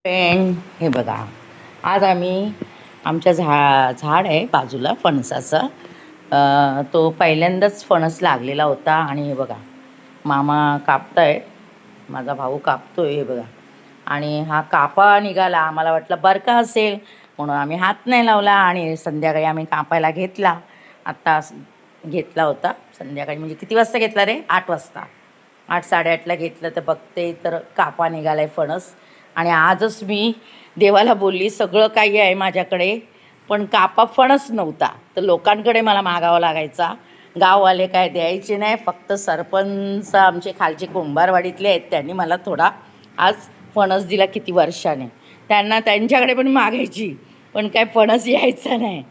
Friend हे बघा, आज आम्ही आमच्या झाड आहे बाजूला फणसाचा. तो पहिल्यांदाच फणस लागलेला होता आणि हे बघा मामा कापताय, माझा भाऊ कापतोय हे बघा. आणि हा कापा निघाला, आम्हाला वाटलं बरका असेल म्हणून आम्ही हात नाही लावला आणि संध्याकाळी आम्ही कापायला घेतला. आत्ता घेतला होता संध्याकाळी, म्हणजे किती वाजता घेतला रे? 8 वाजता, 8-8:30ला घेतलं तर बघते तर कापा निघालाय फणस. आणि आजच मी देवाला बोलली सगळं काही आहे माझ्याकडे, पण कापा फणस नव्हता, तर लोकांकडे मला मागावा लागायचा. गाववाले काय द्यायचे नाही, फक्त सरपंच आमचे खालचे कुंभारवाडीतले आहेत, त्यांनी मला थोडा आज फणस दिला किती वर्षाने. त्यांना त्यांच्याकडे पण मागायची, पण काय फणस यायचा नाही.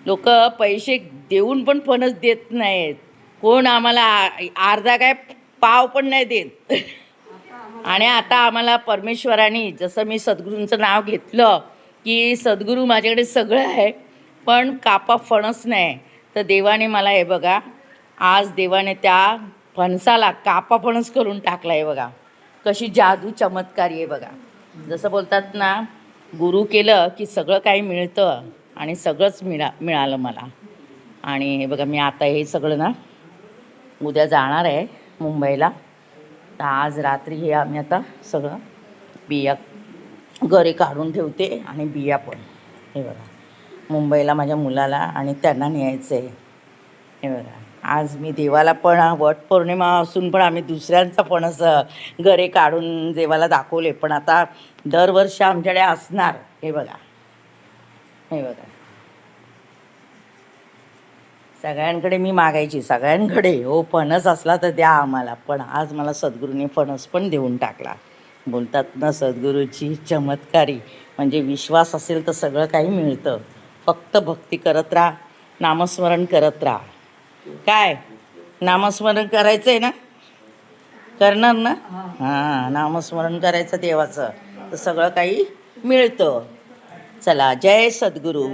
लोक पैसे देऊन पण फणस देत नाहीत. कोण आम्हाला अर्धा काय पाव पण नाही देत. आणि आता आम्हाला परमेश्वराने, जसं मी सद्गुरूंचं नाव घेतलं की सद्गुरू माझ्याकडे सगळं आहे पण कापा फणस नाही, तर देवाने मला हे बघा आज देवाने त्या फणसाला कापा फणस करून टाकला आहे. बघा कशी जादू चमत्कारी आहे बघा. जसं बोलतात ना, गुरु केलं की सगळं काही मिळतं, आणि सगळंच मिळालं मला. आणि हे बघा मी आता हे सगळं ना उद्या जाणार आहे मुंबईला, तर आज रात्री हे आम्ही आता सगळं बिया घरी काढून ठेवते आणि बिया पण हे बघा मुंबईला माझ्या मुलाला आणि त्यांना न्यायचं आहे. हे बघा आज मी देवाला पण, वटपौर्णिमा असून पण आम्ही दुसऱ्यांचा फणस घरी काढून देवाला दाखवले, पण आता दरवर्षी आमच्याकडे असणार. हे बघा हे बघा सगळ्यांकडे मी मागायची, सगळ्यांकडे हो फणस असला तर द्या आम्हाला, पण आज मला सद्गुरूंनी फणस पण देऊन टाकला. बोलतात ना सद्गुरूची चमत्कारी, म्हणजे विश्वास असेल तर सगळं काही मिळतं. फक्त भक्ती करत राहा, नामस्मरण करत राहा. काय नामस्मरण करायचं आहे ना? करणार ना? हां, नामस्मरण करायचं देवाचं, तर सगळं काही मिळतं. चला, जय सद्गुरू.